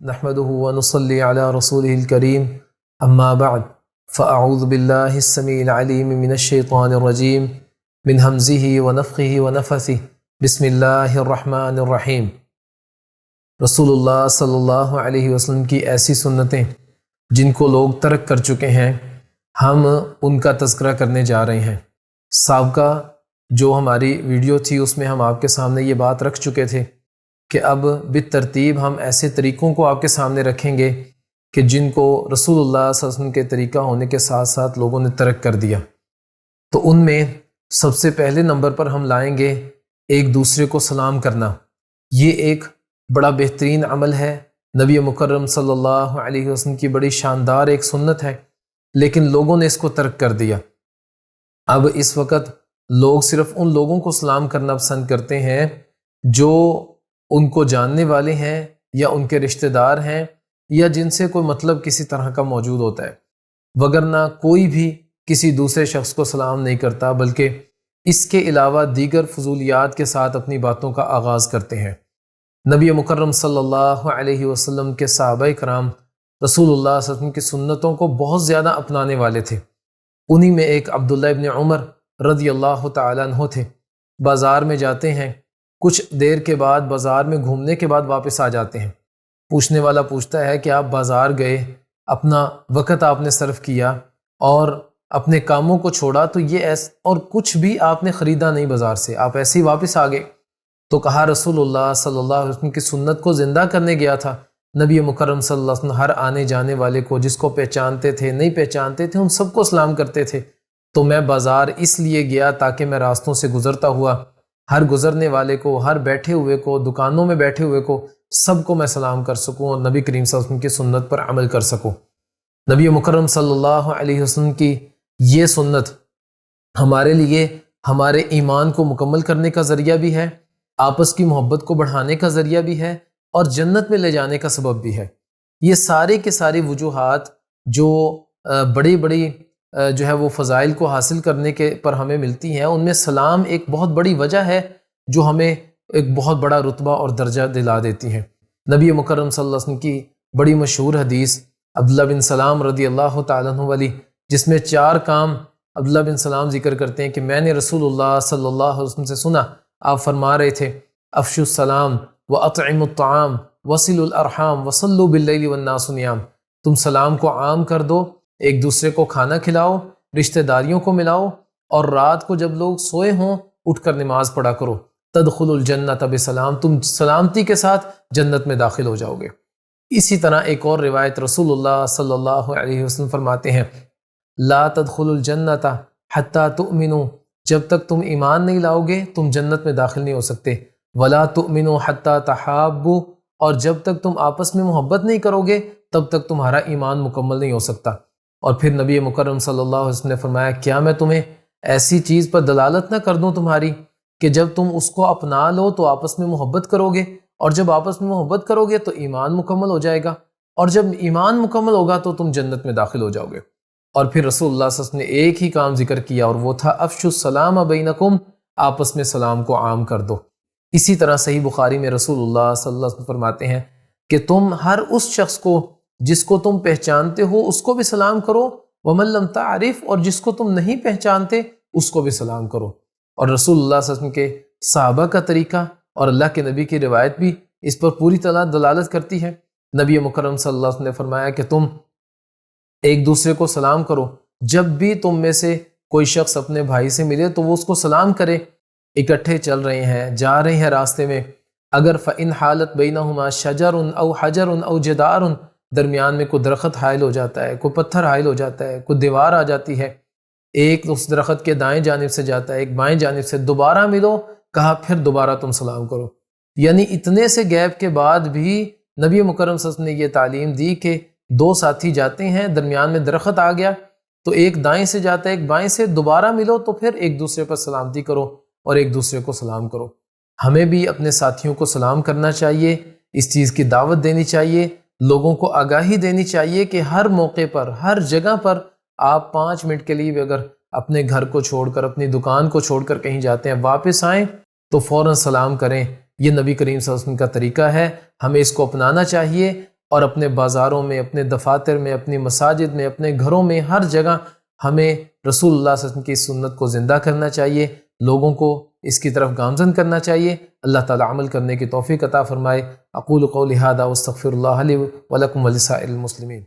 نحمده ونصلي على رسوله الكريم اما بعد فاعوذ بالله السميع العليم من الشيطان الرجيم من همزه ونفخه ونفثه بسم الله الرحمن الرحیم۔ رسول اللہ صلی اللہ علیہ وسلم کی ایسی سنتیں جن کو لوگ ترک کر چکے ہیں، ہم ان کا تذکرہ کرنے جا رہے ہیں۔ سابقہ جو ہماری ویڈیو تھی اس میں ہم آپ کے سامنے یہ بات رکھ چکے تھے کہ اب بالترتیب ہم ایسے طریقوں کو آپ کے سامنے رکھیں گے کہ جن کو رسول اللہ صلی اللہ علیہ وسلم کے طریقہ ہونے کے ساتھ ساتھ لوگوں نے ترک کر دیا۔ تو ان میں سب سے پہلے نمبر پر ہم لائیں گے ایک دوسرے کو سلام کرنا۔ یہ ایک بڑا بہترین عمل ہے، نبی مکرم صلی اللہ علیہ وسلم کی بڑی شاندار ایک سنت ہے، لیکن لوگوں نے اس کو ترک کر دیا۔ اب اس وقت لوگ صرف ان لوگوں کو سلام کرنا پسند کرتے ہیں جو ان کو جاننے والے ہیں یا ان کے رشتہ دار ہیں یا جن سے کوئی مطلب کسی طرح کا موجود ہوتا ہے، وگرنہ کوئی بھی کسی دوسرے شخص کو سلام نہیں کرتا، بلکہ اس کے علاوہ دیگر فضولیات کے ساتھ اپنی باتوں کا آغاز کرتے ہیں۔ نبی مکرم صلی اللہ علیہ وسلم کے صحابہ کرام رسول اللہ صلی اللہ علیہ وسلم کی سنتوں کو بہت زیادہ اپنانے والے تھے۔ انہی میں ایک عبداللہ ابن عمر رضی اللہ تعالیٰ عنہ تھے۔ بازار میں جاتے ہیں، کچھ دیر کے بعد بازار میں گھومنے کے بعد واپس آ جاتے ہیں۔ پوچھنے والا پوچھتا ہے کہ آپ بازار گئے، اپنا وقت آپ نے صرف کیا اور اپنے کاموں کو چھوڑا، تو یہ اور کچھ بھی آپ نے خریدا نہیں بازار سے، آپ ایسے ہی واپس آ گئے؟ تو کہا رسول اللہ صلی اللہ علیہ وسلم کی سنت کو زندہ کرنے گیا تھا۔ نبی مکرم صلی اللہ علیہ وسلم ہر آنے جانے والے کو، جس کو پہچانتے تھے نہیں پہچانتے تھے، ان سب کو سلام کرتے تھے۔ تو میں بازار اس لیے گیا تاکہ میں راستوں سے گزرتا ہوا ہر گزرنے والے کو، ہر بیٹھے ہوئے کو، دکانوں میں بیٹھے ہوئے کو، سب کو میں سلام کر سکوں اور نبی کریم صلی اللہ علیہ وسلم کی سنت پر عمل کر سکوں۔ نبی مکرم صلی اللہ علیہ وسلم کی یہ سنت ہمارے لیے ہمارے ایمان کو مکمل کرنے کا ذریعہ بھی ہے، آپس کی محبت کو بڑھانے کا ذریعہ بھی ہے اور جنت میں لے جانے کا سبب بھی ہے۔ یہ سارے کے ساری وجوہات جو بڑی بڑی جو ہے وہ فضائل کو حاصل کرنے کے پر ہمیں ملتی ہیں، ان میں سلام ایک بہت بڑی وجہ ہے جو ہمیں ایک بہت بڑا رتبہ اور درجہ دلا دیتی ہے۔ نبی مکرم صلی اللہ علیہ وسلم کی بڑی مشہور حدیث عبداللہ بن سلام رضی اللہ تعالیٰ عنہ والی، جس میں 4 کام عبداللہ بن سلام ذکر کرتے ہیں کہ میں نے رسول اللہ صلی اللہ علیہ وسلم سے سنا، آپ فرما رہے تھے افشوا السلام واطعموا الطعام وصلوا الارحام وصلوا باللیل والناس نیام۔ تم سلام کو عام کر دو، ایک دوسرے کو کھانا کھلاؤ، رشتہ داریوں کو ملاؤ، اور رات کو جب لوگ سوئے ہوں اٹھ کر نماز پڑھا کرو۔ تدخل الجنت بسلام، تم سلامتی کے ساتھ جنت میں داخل ہو جاؤ گے۔ اسی طرح ایک اور روایت رسول اللہ صلی اللہ علیہ وسلم فرماتے ہیں لا تدخل الجنت حتی تؤمنوا، جب تک تم ایمان نہیں لاؤ گے تم جنت میں داخل نہیں ہو سکتے۔ ولا تؤمنوا حتی تحابوا، اور جب تک تم آپس میں محبت نہیں کرو گے تب تک تمہارا ایمان مکمل نہیں ہو سکتا۔ اور پھر نبی مکرم صلی اللہ علیہ وسلم نے فرمایا کیا میں تمہیں ایسی چیز پر دلالت نہ کر دوں تمہاری کہ جب تم اس کو اپنا لو تو آپس میں محبت کرو گے، اور جب آپس میں محبت کرو گے تو ایمان مکمل ہو جائے گا، اور جب ایمان مکمل ہوگا تو تم جنت میں داخل ہو جاؤ گے۔ اور پھر رسول اللہ صلی اللہ علیہ وسلم نے ایک ہی کام ذکر کیا، اور وہ تھا افشوا السلام بینکم، آپس میں سلام کو عام کر دو۔ اسی طرح صحیح بخاری میں رسول اللہ صلی اللہ علیہ وسلم فرماتے ہیں کہ تم ہر اس شخص کو جس کو تم پہچانتے ہو اس کو بھی سلام کرو، ومن لم تعرف، اور جس کو تم نہیں پہچانتے اس کو بھی سلام کرو۔ اور رسول اللہ صلی اللہ علیہ وسلم کے صحابہ کا طریقہ اور اللہ کے نبی کی روایت بھی اس پر پوری طرح دلالت کرتی ہے۔ نبی مکرم صلی اللہ علیہ وسلم نے فرمایا کہ تم ایک دوسرے کو سلام کرو، جب بھی تم میں سے کوئی شخص اپنے بھائی سے ملے تو وہ اس کو سلام کرے۔ اکٹھے چل رہے ہیں، جا رہے ہیں راستے میں، اگر فَإِنْ حَالَتْ بَيْنَهُمَا شَجَرٌ أَوْ حَجَرٌ أَوْ جِدَارٌ، درمیان میں کوئی درخت حائل ہو جاتا ہے، کوئی پتھر حائل ہو جاتا ہے، کوئی دیوار آ جاتی ہے، ایک اس درخت کے دائیں جانب سے جاتا ہے، ایک بائیں جانب سے، دوبارہ ملو، کہا پھر دوبارہ تم سلام کرو۔ یعنی اتنے سے گیپ کے بعد بھی نبی مکرم صلی اللہ علیہ وسلم نے یہ تعلیم دی کہ 2 ساتھی جاتے ہیں، درمیان میں درخت آ گیا تو ایک دائیں سے جاتا ہے ایک بائیں سے، دوبارہ ملو تو پھر ایک دوسرے پر سلامتی کرو اور ایک دوسرے کو سلام کرو۔ ہمیں بھی اپنے ساتھیوں کو سلام کرنا چاہیے، اس چیز کی دعوت دینی چاہیے، لوگوں کو آگاہی دینی چاہیے کہ ہر موقع پر، ہر جگہ پر آپ 5 منٹ کے لیے بھی اگر اپنے گھر کو چھوڑ کر، اپنی دکان کو چھوڑ کر کہیں جاتے ہیں، واپس آئیں تو فوراً سلام کریں۔ یہ نبی کریم صلی اللہ علیہ وسلم کا طریقہ ہے، ہمیں اس کو اپنانا چاہیے اور اپنے بازاروں میں، اپنے دفاتر میں، اپنی مساجد میں، اپنے گھروں میں، ہر جگہ ہمیں رسول اللہ صلی اللہ علیہ وسلم کی سنت کو زندہ کرنا چاہیے، لوگوں کو اس کی طرف گامزن کرنا چاہیے۔ اللہ تعالیٰ عمل کرنے کی توفیق عطا فرمائے۔ اقول قولی ھذا واستغفر اللہ لی ولکم ولسائر المسلمین۔